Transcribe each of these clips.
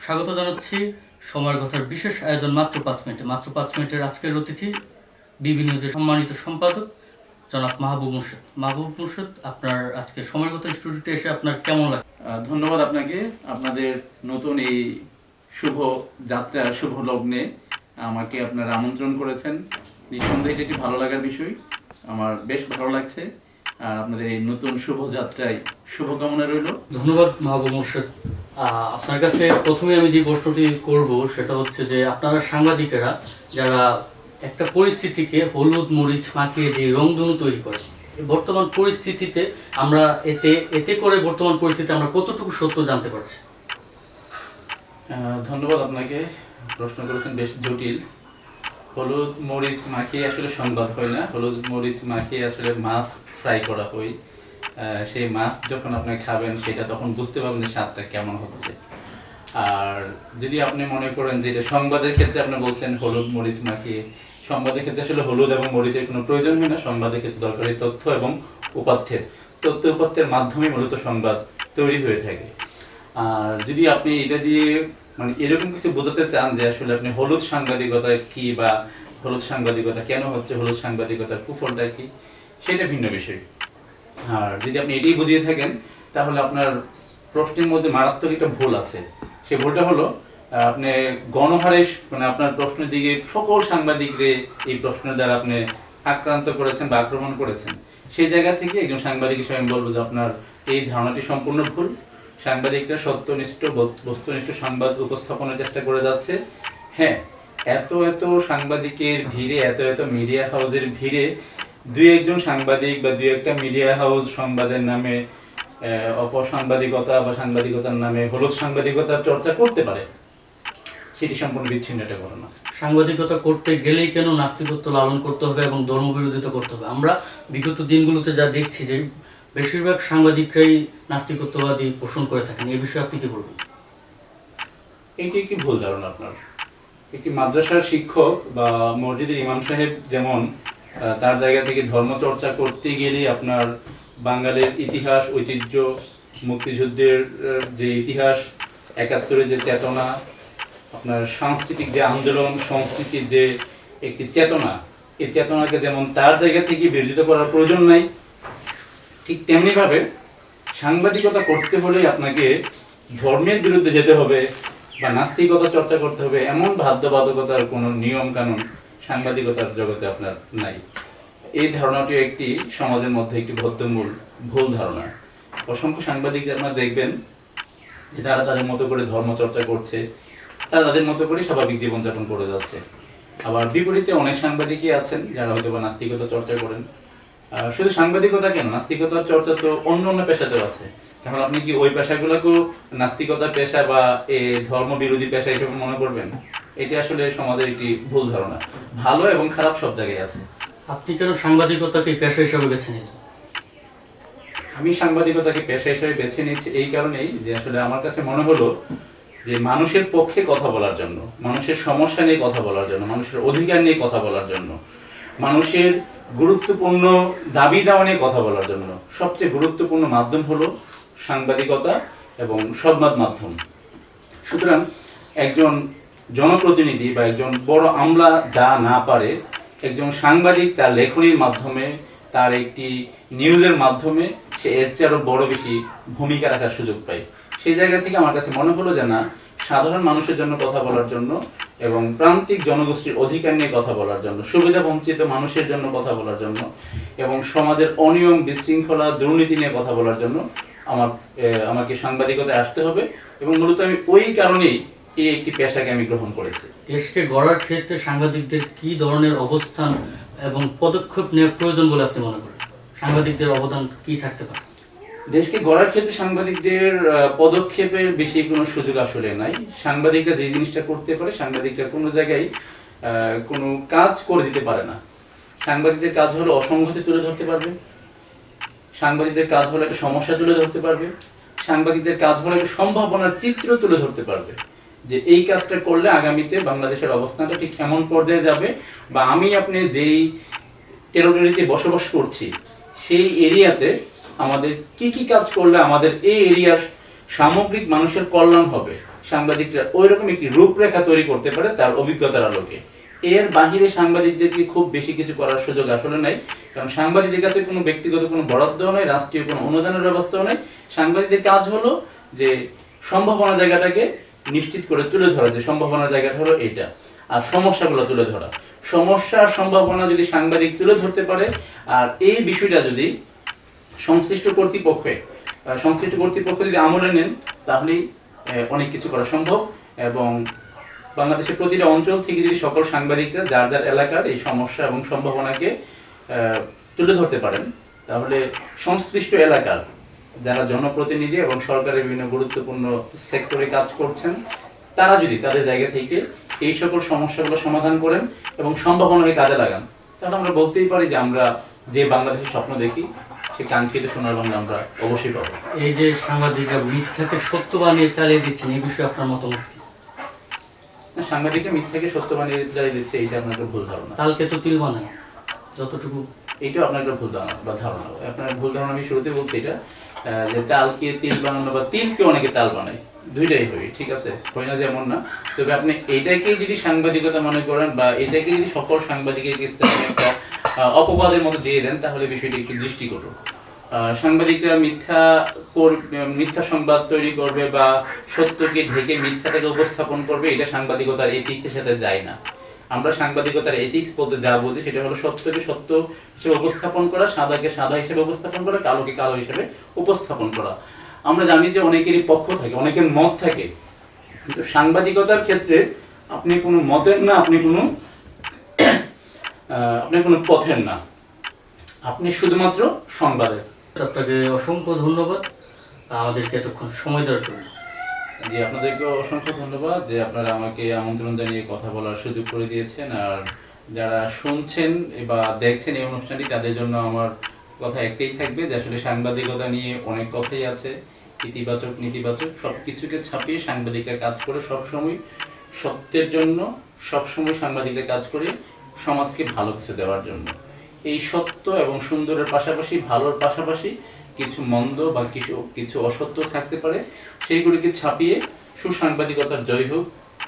স্বাগত জানাচ্ছি সময়ের কথার বিশেষ আয়োজন মাত্র 5 মিনিটে। মাত্র 5 মিনিটের আজকের অতিথি বিভিন্ন যে সম্মানিত সম্পাদক জনাব মাহবুব মুর্শিদ। মাহবুব মুর্শিদ, আপনার আজকে সময়ের কথা স্টুডিওতে এসে আপনার কেমন লাগে? ধন্যবাদ আপনাকে। আপনাদের নতুন এই শুভ যাত্রা, শুভ লগ্নে আমাকে আপনারা আমন্ত্রণ করেছেন। নিঃসন্দেহে এটি একটি ভালো লাগার বিষয়, আমার বেশ ভালো লাগছে। আর আপনাদের এই নতুন শুভ যাত্রায় শুভকামনা রইল। ধন্যবাদ মাহবুব মুর্শিদ। আপনার কাছে প্রথমে আমি যে প্রশ্নটি করব সেটা হচ্ছে যে আপনারা সাংবাদিকেরা যারা একটা পরিস্থিতিকে হলুদ মরিচ মাখিয়ে যে রংধনু তৈরি করে, বর্তমান পরিস্থিতিতে আমরা এতে করে বর্তমান পরিস্থিতি আমরা কতটুকু সত্য জানতে পারছি? ধন্যবাদ আপনাকে, প্রশ্ন করেছেন বেশ জটিল। হলুদ মরিচ মাখিয়ে আসলে সংবাদ হয় না, হলুদ মরিচ মাখিয়ে আসলে মাছ ফ্রাই করা হয়। সেই মাছ যখন আপনি খাবেন সেটা তখন বুঝতে পারবেন যে স্বাদটা কেমন হচ্ছে। আর যদি আপনি মনে করেন যে এটা সংবাদের ক্ষেত্রে আপনি বলছেন হলুদ মরিচ মাখিয়ে, সংবাদের ক্ষেত্রে আসলে হলুদ এবং মরিচের কোনো প্রয়োজন হয় না। সংবাদের ক্ষেত্রে দরকারি তথ্য এবং উপাত্তের মাধ্যমে মূলত সংবাদ তৈরি হয়ে থাকে। আর যদি আপনি এটা দিয়ে মানে এরকম কিছু বোঝাতে চান যে আসলে আপনি হলুদ সাংবাদিকতা কি বা হলুদ সাংবাদিকতা কেন হচ্ছে, হলুদ সাংবাদিকতার কুফলটা কি, সেটা ভিন্ন বিষয়। আর যদি আপনি এটাই বুঝিয়ে থাকেন তাহলে আপনার প্রশ্নের মধ্যে মারাত্মক একটা ভুল আছে। সেই ভুলটা হলো আপনি গণহারে মানে আপনার প্রশ্নের দিকে সকল সাংবাদিকরে এই প্রশ্নের দ্বারা আপনি আক্রান্ত করেছেন বা আক্রমণ করেছেন। সেই জায়গা থেকে একজন সাংবাদিক হিসেবে আমি বলবো যে আপনার এই ধারণাটি সম্পূর্ণ ভুল। সাংবাদিকরা সত্যনিষ্ঠ বস্তুনিষ্ঠ সংবাদ উপস্থাপনের চেষ্টা করে যাচ্ছে। হ্যাঁ, এত সাংবাদিকের ভিড়ে, এত মিডিয়া হাউসের ভিড়ে দুই একজন সাংবাদিক বা দুই একটা মিডিয়া হাউস সংবাদের নামে অপসাংবাদিকতা বা সাংবাদিকতার নামে হলুদ সাংবাদিকতার চর্চা করতে পারে, সেটি সম্পূর্ণ বিচ্ছিন্ন একটা ঘটনা। সাংবাদিকতা করতে গেলেই কেন নাস্তিকত্ব লালন করতে হবে এবং ধর্মবিরোধিতা করতে হবে? আমরা বিগত দিনগুলোতে যা দেখছি যে বেশিরভাগ সাংবাদিকরাই নাস্তিকত্ববাদী পোষণ করে থাকেন। এই বিষয়ে আপনি কি বলবেন? এটি একটি ভুল ধারণা আপনার। একটি মাদ্রাসার শিক্ষক বা মসজিদের ইমাম সাহেব যেমন তার জায়গা থেকে ধর্ম চর্চা করতে গেলে আপনার বাঙালির ইতিহাস, ঐতিহ্য, মুক্তিযুদ্ধের যে ইতিহাস, ৭১-এর যে চেতনা, আপনার সাংস্কৃতিক যে আন্দোলন, সংস্কৃতির যে একটি চেতনা, এই চেতনাকে যেমন তার জায়গা থেকে বিরোধিতা করার প্রয়োজন নাই, ঠিক তেমনিভাবে সাংবাদিকতা করতে হলে আপনাকে ধর্মের বিরুদ্ধে যেতে হবে বা নাস্তিকতা চর্চা করতে হবে এমন বাধ্যবাধকতার কোনো নিয়ম কানুন সাংবাদিকতার জগতে আপনার নাই। এই ধারণাটি একটি সমাজের মধ্যে একটি বদ্ধমূল ভুল ধারণা। অসংখ্য সাংবাদিক আপনারা দেখবেন যে তারা তাদের মতো করে ধর্ম চর্চা করছে, তারা তাদের মতো করে স্বাভাবিক জীবনযাপন করে যাচ্ছে। আবার বিপরীতে অনেক সাংবাদিকই আছেন যারা হয়তো বা নাস্তিকতা চর্চা করেন। শুধু সাংবাদিকতা কেন, নাস্তিকতার চর্চা তো অন্য পেশাতেও আছে। তাহলে আপনি কি ওই পেশাগুলোকেও নাস্তিকতার পেশা বা ধর্ম বিরোধী পেশা হিসেবে মনে করবেন? এটি আসলে সমাজের একটি ভুল ধারণা। ভালো এবং খারাপ সব জায়গায় আছে। আপনি কেন সাংবাদিকতাকে পেশা হিসেবে বেছে নিলেন? আমি সাংবাদিকতাকে পেশা হিসেবে বেছে নিয়েছি এই কারণেই যে আসলে আমার কাছে মনে হলো যে মানুষের পক্ষে কথা বলার জন্য, মানুষের সমস্যা নিয়ে কথা বলার জন্য, মানুষের অধিকার নিয়ে কথা বলার জন্য, মানুষের গুরুত্বপূর্ণ দাবি দাওয়া নিয়ে কথা বলার জন্য সবচেয়ে গুরুত্বপূর্ণ মাধ্যম হলো সাংবাদিকতা এবং সংবাদ মাধ্যম। সুতরাং একজন জনপ্রতিনিধি বা একজন বড় আমলা যা না পারে, একজন সাংবাদিক তার লেখনীর মাধ্যমে, তার একটি নিউজের মাধ্যমে সে এর চেয়ে বড় বেশি ভূমিকা রাখার সুযোগ পায়। সেই জায়গা থেকে আমার কাছে মনে হলো যে না, সাধারণ মানুষের জন্য কথা বলার জন্য এবং প্রান্তিক জনগোষ্ঠীর অধিকার নিয়ে কথা বলার জন্য, সুবিধা বঞ্চিত মানুষের জন্য কথা বলার জন্য এবং সমাজের অনিয়ম, বিশৃঙ্খলা, দুর্নীতি নিয়ে কথা বলার জন্য আমাকে সাংবাদিকতায় আসতে হবে। এবং মূলত আমি ওই কারণেই এই একটি পেশাকে আমি গ্রহণ করেছি। দেশকে গড়ার ক্ষেত্রে সাংবাদিকদের কি ধরনের অবস্থান এবং পদক্ষেপ নেওয়া প্রয়োজন বলে আপনি মনে করেন? সাংবাদিকদের অবদান কি থাকতে পারে? দেশকে গড়ার ক্ষেত্রে সাংবাদিকদের পদক্ষেপের বেশি কোনো সুযোগ আসলে নাই। সাংবাদিকরা যে জিনিসটা করতে পারে, সাংবাদিকরা কোনো জায়গায় কোনো কাজ করে দিতে পারে না। সাংবাদিকদের কাজ হলো অসংগতি তুলে ধরতে পারবে, সাংবাদিকদের কাজ হলো একটা সমস্যা তুলে ধরতে পারবে, সাংবাদিকদের কাজ হলো একটা সম্ভাবনার চিত্র তুলে ধরতে পারবে যে এই কাজটা করলে আগামীতে বাংলাদেশের অবস্থানটা ঠিক এমন পর্যায়ে যাবে, বা আমি আপনি যেই টেরিটরিতে বসবাস করছি সেই এরিয়াতে আমাদের কি কাজ করলে আমাদের এই এরিয়ার সামগ্রিক মানুষের কল্যাণ হবে, সাংবাদিকরা ওইরকম একটি রূপরেখা তৈরি করতে পারে তার অভিজ্ঞতার আলোকে। এর বাহিরে সাংবাদিকদেরকে খুব বেশি কিছু করার সুযোগ আসলে নাই, কারণ সাংবাদিকদের কাছে কোনো ব্যক্তিগত কোনো বরাদ্দও নাই, রাষ্ট্রীয় কোনো অনুদানের ব্যবস্থাও নাই। সাংবাদিকদের কাজ হলো যে সম্ভাবনা জায়গাটাকে নিশ্চিত করে তুলে ধরা, যে সম্ভাবনার জায়গাটা হলো এটা, আর সমস্যাগুলো তুলে ধরা। সমস্যার সম্ভাবনা যদি সাংবাদিক তুলে ধরতে পারে, আর এই বিষয়টা যদি সংশ্লিষ্ট কর্তৃপক্ষ যদি আমলে নেন, তাহলেই অনেক কিছু করা সম্ভব। এবং বাংলাদেশের প্রতিটা অঞ্চল থেকে যদি সকল সাংবাদিকরা যার যার এলাকার এই সমস্যা এবং সম্ভাবনাকে তুলে ধরতে পারেন, তাহলে সংশ্লিষ্ট এলাকার যারা জনপ্রতিনিধি এবং সরকারের বিভিন্ন গুরুত্বপূর্ণ সেক্টরে কাজ করছেন, তারা যদি তাদের জায়গা থেকে এই সকল সমস্যাগুলো সমাধান করেন এবং সম্ভাবনাকে কাজে লাগান, তাহলে আমরা বলতেই পারি যে আমরা যে বাংলাদেশের স্বপ্ন দেখি, সেই কাঙ্ক্ষিত সোনার বাংলা আমরা অবশ্যই পাবো। এই যে সাংবাদিকরা মিথ্যাকে সত্য বানিয়ে চালিয়ে দিচ্ছেন, এই বিষয়ে আপনার মতামত কি? সাংবাদিকরা মিথ্যাকে সত্য বানিয়ে চালিয়ে দিচ্ছে, এইটা আপনার একটা ভুল ধারণা। কালকে তো তিল বানায় যতটুকু, এইটাও আপনার একটা ভুল ধারণা বা ধারণা। আপনার ভুল ধারণা আমি শুরুতে বলছি এটা, যে তালকে তিল বানানো বা তিলকে অনেকে তাল বানায়, দুইটাই হয়, ঠিক আছে, হয় না যেমন না। তবে আপনি এইটাকেই যদি সাংবাদিকতা মনে করেন বা এটাকে যদি সকল সাংবাদিকের ক্ষেত্রে একটা অপবাদের মতো দিয়ে দেন, তাহলে বিষয়টি একটু দৃষ্টিকটু। সাংবাদিকরা মিথ্যা সংবাদ তৈরি করবে বা সত্যকে ঢেকে মিথ্যাটাকে উপস্থাপন করবে, এটা সাংবাদিকতার এথিক্সের সাথে যায় না। আমরা সাংবাদিকতার এথিক্স বলতে যা বুঝি সেটা হলো সত্যকে সত্য হিসেবে উপস্থাপন করা, সাদাকে সাদা হিসেবে উপস্থাপন করা, কালোকে কালো হিসেবে উপস্থাপন করা। আমরা জানি যে অনেকেরই পক্ষ থাকে, অনেকের মত থাকে, কিন্তু সাংবাদিকতার ক্ষেত্রে আপনি কোনো মতের না, আপনি কোনো পথের না, আপনি শুধুমাত্র সংবাদের। আপনাকে অসংখ্য ধন্যবাদ আমাদেরকে এতক্ষণ সময় দেওয়ার জন্য। জি, আপনাদেরকে অসংখ্য ধন্যবাদ যে আপনারা আমাকে আমন্ত্রণ জানিয়ে কথা বলার সুযোগ করে দিয়েছেন। আর যারা শুনছেন বা দেখছেন এই অনুষ্ঠানটি, তাদের জন্য আমার কথা একটাই থাকবে যে আসলে সাংবাদিকতা নিয়ে অনেক কথাই আছে, ইতিবাচক নেতিবাচক সবকিছুকে ছাপিয়ে সাংবাদিকরা কাজ করে সবসময় সত্যের জন্য, সবসময় সাংবাদিকরা কাজ করে সমাজকে ভালো কিছু দেওয়ার জন্য। এই সত্য এবং সুন্দরের পাশাপাশি, ভালোর পাশাপাশি কিছু মন্দ বা কিছু অসত্য থাকতে পারে, সেইগুলিকে ছাপিয়ে সুসাংবাদিকতার জয় হোক,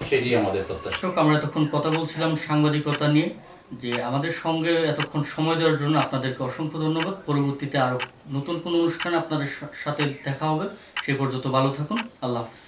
সেটি আমাদের প্রত্যাশা। আমরা এতক্ষণ কথা বলছিলাম সাংবাদিকতা নিয়ে, যে আমাদের সঙ্গে এতক্ষণ সময় দেওয়ার জন্য আপনাদেরকে অসংখ্য ধন্যবাদ। পরবর্তীতে আরো নতুন কোনো অনুষ্ঠানে আপনাদের সাথে দেখা হবে। সে পর্যন্ত ভালো থাকুন। আল্লাহ হাফেজ।